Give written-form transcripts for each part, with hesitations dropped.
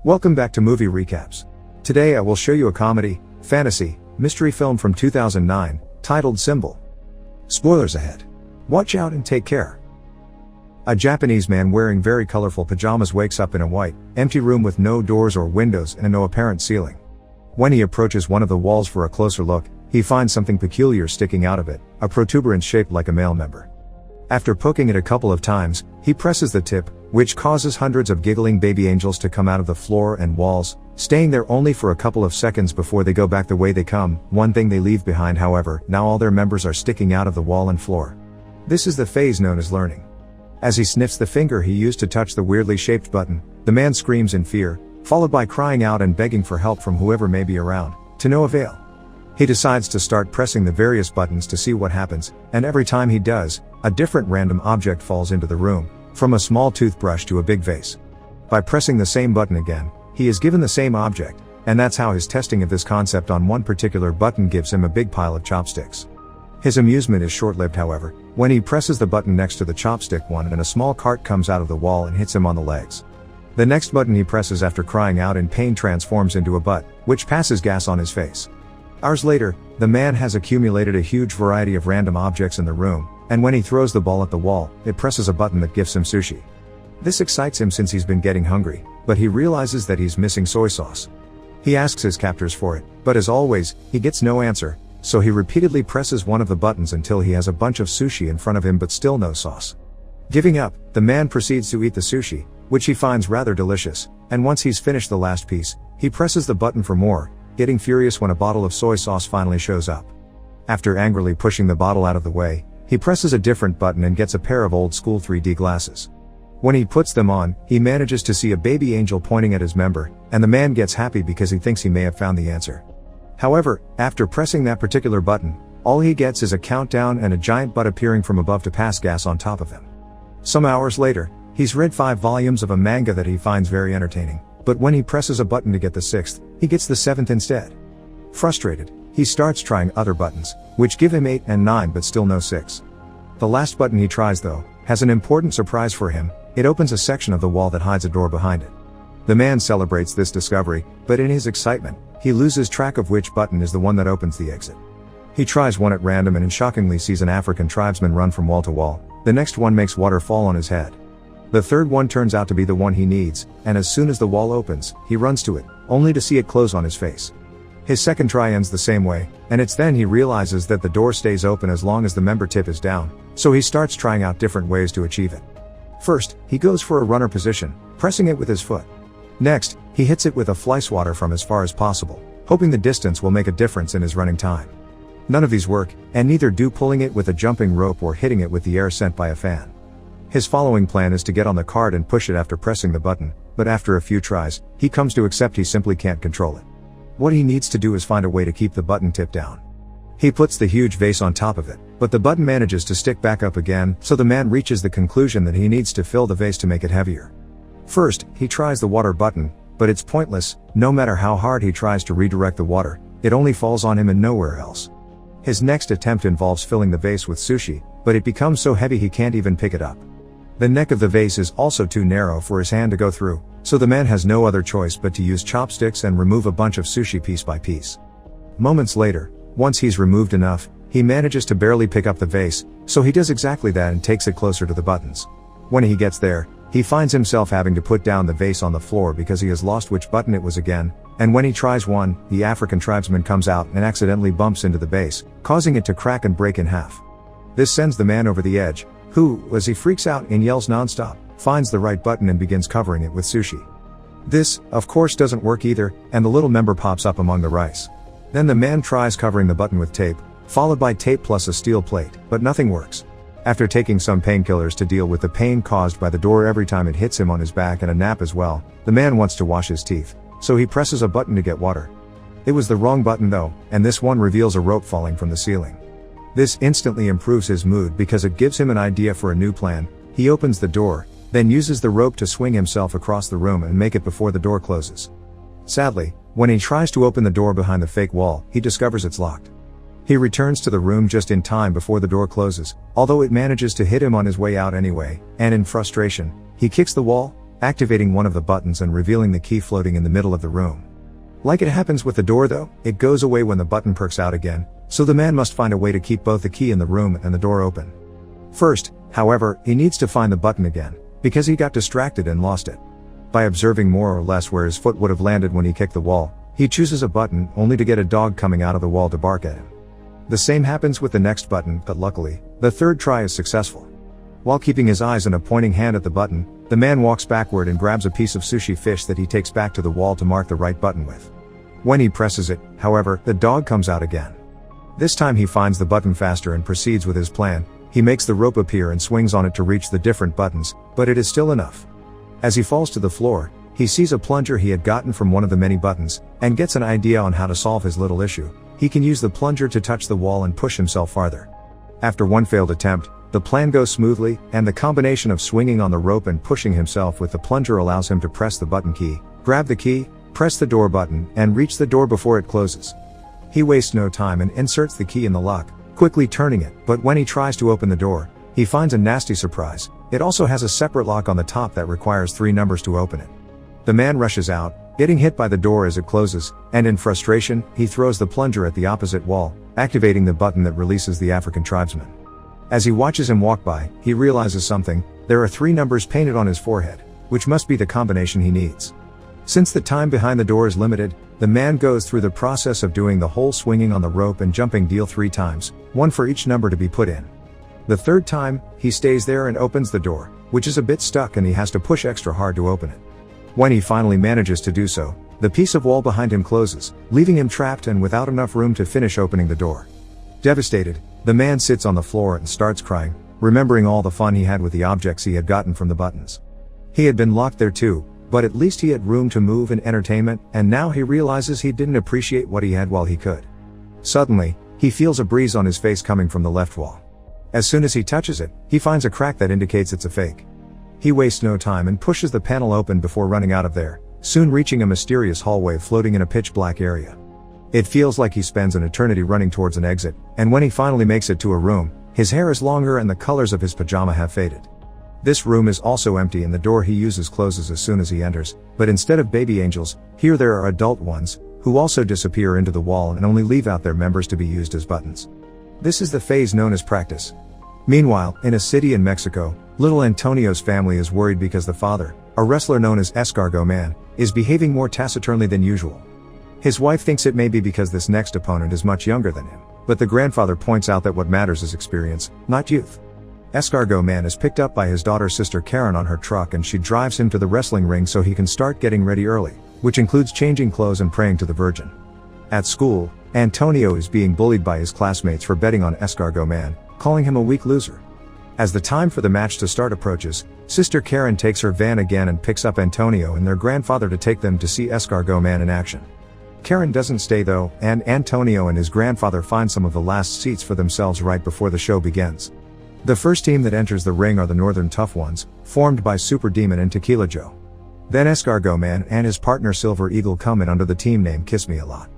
Welcome back to Movie Recaps. Today I will show you a comedy, fantasy, mystery film from 2009, titled Symbol. Spoilers ahead. Watch out and take care. A Japanese man wearing very colorful pajamas wakes up in a white, empty room with no doors or windows and no apparent ceiling. When he approaches one of the walls for a closer look, he finds something peculiar sticking out of it, a protuberance shaped like a male member. After poking it a couple of times, he presses the tip, which causes hundreds of giggling baby angels to come out of the floor and walls, staying there only for a couple of seconds before they go back the way they come. One thing they leave behind, however, now all their members are sticking out of the wall and floor. This is the phase known as learning. As he sniffs the finger he used to touch the weirdly shaped button, the man screams in fear, followed by crying out and begging for help from whoever may be around, to no avail. He decides to start pressing the various buttons to see what happens, and every time he does, a different random object falls into the room, from a small toothbrush to a big vase. By pressing the same button again, he is given the same object, and that's how his testing of this concept on one particular button gives him a big pile of chopsticks. His amusement is short-lived, however, when he presses the button next to the chopstick one and a small cart comes out of the wall and hits him on the legs. The next button he presses after crying out in pain transforms into a butt, which passes gas on his face. Hours later, the man has accumulated a huge variety of random objects in the room, and when he throws the ball at the wall, it presses a button that gives him sushi. This excites him since he's been getting hungry, but he realizes that he's missing soy sauce. He asks his captors for it, but as always, he gets no answer, so he repeatedly presses one of the buttons until he has a bunch of sushi in front of him but still no sauce. Giving up, the man proceeds to eat the sushi, which he finds rather delicious, and once he's finished the last piece, he presses the button for more, getting furious when a bottle of soy sauce finally shows up. After angrily pushing the bottle out of the way, he presses a different button and gets a pair of old school 3D glasses. When he puts them on, he manages to see a baby angel pointing at his member, and the man gets happy because he thinks he may have found the answer. However, after pressing that particular button, all he gets is a countdown and a giant butt appearing from above to pass gas on top of him. Some hours later, he's read 5 volumes of a manga that he finds very entertaining, but when he presses a button to get the 6th, he gets the 7th instead. Frustrated, he starts trying other buttons, which give him 8 and 9 but still no 6. The last button he tries, though, has an important surprise for him. It opens a section of the wall that hides a door behind it. The man celebrates this discovery, but in his excitement, he loses track of which button is the one that opens the exit. He tries one at random and shockingly sees an African tribesman run from wall to wall. The next one makes water fall on his head. The third one turns out to be the one he needs, and as soon as the wall opens, he runs to it, only to see it close on his face. His second try ends the same way, and it's then he realizes that the door stays open as long as the member tip is down, so he starts trying out different ways to achieve it. First, he goes for a runner position, pressing it with his foot. Next, he hits it with a fly swatter from as far as possible, hoping the distance will make a difference in his running time. None of these work, and neither do pulling it with a jumping rope or hitting it with the air sent by a fan. His following plan is to get on the cart and push it after pressing the button, but after a few tries, he comes to accept he simply can't control it. What he needs to do is find a way to keep the button tip down. He puts the huge vase on top of it, but the button manages to stick back up again, so the man reaches the conclusion that he needs to fill the vase to make it heavier. First, he tries the water button, but it's pointless. No matter how hard he tries to redirect the water, it only falls on him and nowhere else. His next attempt involves filling the vase with sushi, but it becomes so heavy he can't even pick it up. The neck of the vase is also too narrow for his hand to go through, so the man has no other choice but to use chopsticks and remove a bunch of sushi piece by piece. Moments later, once he's removed enough, he manages to barely pick up the vase, so he does exactly that and takes it closer to the buttons. When he gets there, he finds himself having to put down the vase on the floor because he has lost which button it was again, and when he tries one, the African tribesman comes out and accidentally bumps into the base, causing it to crack and break in half. This sends the man over the edge, who, as he freaks out and yells nonstop, finds the right button and begins covering it with sushi. This, of course, doesn't work either, and the little member pops up among the rice. Then the man tries covering the button with tape, followed by tape plus a steel plate, but nothing works. After taking some painkillers to deal with the pain caused by the door every time it hits him on his back and a nap as well, the man wants to wash his teeth, so he presses a button to get water. It was the wrong button though, and this one reveals a rope falling from the ceiling. This instantly improves his mood because it gives him an idea for a new plan. He opens the door, then uses the rope to swing himself across the room and make it before the door closes. Sadly, when he tries to open the door behind the fake wall, he discovers it's locked. He returns to the room just in time before the door closes, although it manages to hit him on his way out anyway, and in frustration, he kicks the wall, activating one of the buttons and revealing the key floating in the middle of the room. Like it happens with the door though, it goes away when the button perks out again, so the man must find a way to keep both the key in the room and the door open. First, however, he needs to find the button again, because he got distracted and lost it. By observing more or less where his foot would have landed when he kicked the wall, he chooses a button only to get a dog coming out of the wall to bark at him. The same happens with the next button, but luckily, the third try is successful. While keeping his eyes and a pointing hand at the button, the man walks backward and grabs a piece of sushi fish that he takes back to the wall to mark the right button with. When he presses it, however, the dog comes out again. This time he finds the button faster and proceeds with his plan. He makes the rope appear and swings on it to reach the different buttons, but it is still enough. As he falls to the floor, he sees a plunger he had gotten from one of the many buttons, and gets an idea on how to solve his little issue. He can use the plunger to touch the wall and push himself farther. After one failed attempt, the plan goes smoothly, and the combination of swinging on the rope and pushing himself with the plunger allows him to press the button key, grab the key, press the door button, and reach the door before it closes. He wastes no time and inserts the key in the lock, quickly turning it, but when he tries to open the door, he finds a nasty surprise. It also has a separate lock on the top that requires 3 numbers to open it. The man rushes out, getting hit by the door as it closes, and in frustration, he throws the plunger at the opposite wall, activating the button that releases the African tribesman. As he watches him walk by, he realizes something. There are 3 numbers painted on his forehead, which must be the combination he needs. Since the time behind the door is limited, the man goes through the process of doing the whole swinging on the rope and jumping deal 3 times, 1 for each number to be put in. The 3rd time, he stays there and opens the door, which is a bit stuck and he has to push extra hard to open it. When he finally manages to do so, the piece of wall behind him closes, leaving him trapped and without enough room to finish opening the door. Devastated, the man sits on the floor and starts crying, remembering all the fun he had with the objects he had gotten from the buttons. He had been locked there too, but at least he had room to move and entertainment, and now he realizes he didn't appreciate what he had while he could. Suddenly, he feels a breeze on his face coming from the left wall. As soon as he touches it, he finds a crack that indicates it's a fake. He wastes no time and pushes the panel open before running out of there, soon reaching a mysterious hallway floating in a pitch black area. It feels like he spends an eternity running towards an exit, and when he finally makes it to a room, his hair is longer and the colors of his pajama have faded. This room is also empty and the door he uses closes as soon as he enters, but instead of baby angels, here there are adult ones, who also disappear into the wall and only leave out their members to be used as buttons. This is the phase known as practice. Meanwhile, in a city in Mexico, little Antonio's family is worried because the father, a wrestler known as Escargot Man, is behaving more taciturnly than usual. His wife thinks it may be because this next opponent is much younger than him, but the grandfather points out that what matters is experience, not youth. Escargot Man is picked up by his daughter's sister Karen on her truck and she drives him to the wrestling ring so he can start getting ready early, which includes changing clothes and praying to the Virgin. At school, Antonio is being bullied by his classmates for betting on Escargot Man, calling him a weak loser. As the time for the match to start approaches, Sister Karen takes her van again and picks up Antonio and their grandfather to take them to see Escargot Man in action. Karen doesn't stay though, and Antonio and his grandfather find some of the last seats for themselves right before the show begins. The first team that enters the ring are the Northern Tough Ones, formed by Super Demon and Tequila Joe. Then Escargot Man and his partner Silver Eagle come in under the team name Kiss Me A Lot.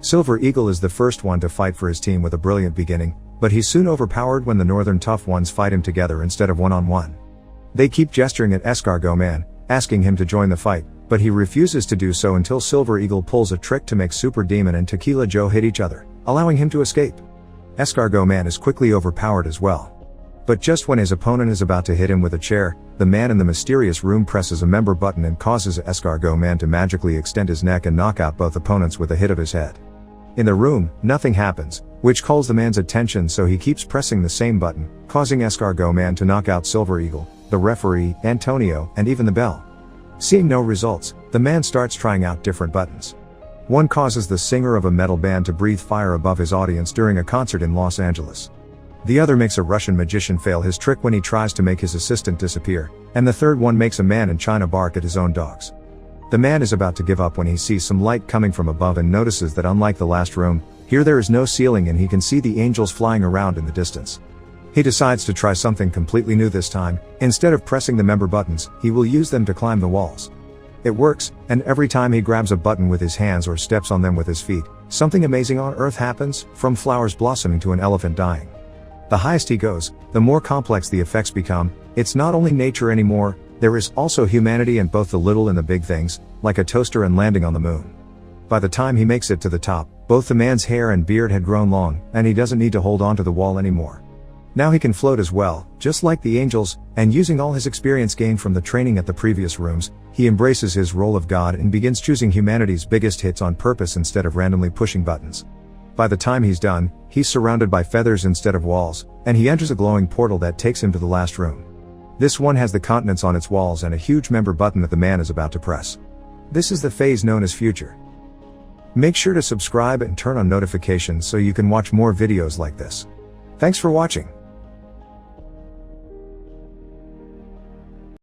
Silver Eagle is the first one to fight for his team with a brilliant beginning, but he's soon overpowered when the Northern Tough Ones fight him together instead of one-on-one. They keep gesturing at Escargot Man, asking him to join the fight, but he refuses to do so until Silver Eagle pulls a trick to make Super Demon and Tequila Joe hit each other, allowing him to escape. Escargot Man is quickly overpowered as well. But just when his opponent is about to hit him with a chair, the man in the mysterious room presses a member button and causes Escargot Man to magically extend his neck and knock out both opponents with a hit of his head. In the room, nothing happens, which calls the man's attention, so he keeps pressing the same button, causing Escargot Man to knock out Silver Eagle, the referee, Antonio, and even the bell. Seeing no results, the man starts trying out different buttons. One causes the singer of a metal band to breathe fire above his audience during a concert in Los Angeles. The other makes a Russian magician fail his trick when he tries to make his assistant disappear, and the third one makes a man in China bark at his own dogs. The man is about to give up when he sees some light coming from above and notices that unlike the last room, here there is no ceiling and he can see the angels flying around in the distance. He decides to try something completely new this time. Instead of pressing the member buttons, he will use them to climb the walls. It works, and every time he grabs a button with his hands or steps on them with his feet, something amazing on earth happens, from flowers blossoming to an elephant dying. The highest he goes, the more complex the effects become. It's not only nature anymore, There is also humanity in both the little and the big things, like a toaster and landing on the moon. By the time he makes it to the top, both the man's hair and beard had grown long, and he doesn't need to hold on to the wall anymore. Now he can float as well, just like the angels, and using all his experience gained from the training at the previous rooms, he embraces his role of God and begins choosing humanity's biggest hits on purpose instead of randomly pushing buttons. By the time he's done, he's surrounded by feathers instead of walls, and he enters a glowing portal that takes him to the last room. This one has the continents on its walls and a huge member button that the man is about to press. This is the phase known as future. Make sure to subscribe and turn on notifications so you can watch more videos like this. Thanks for watching.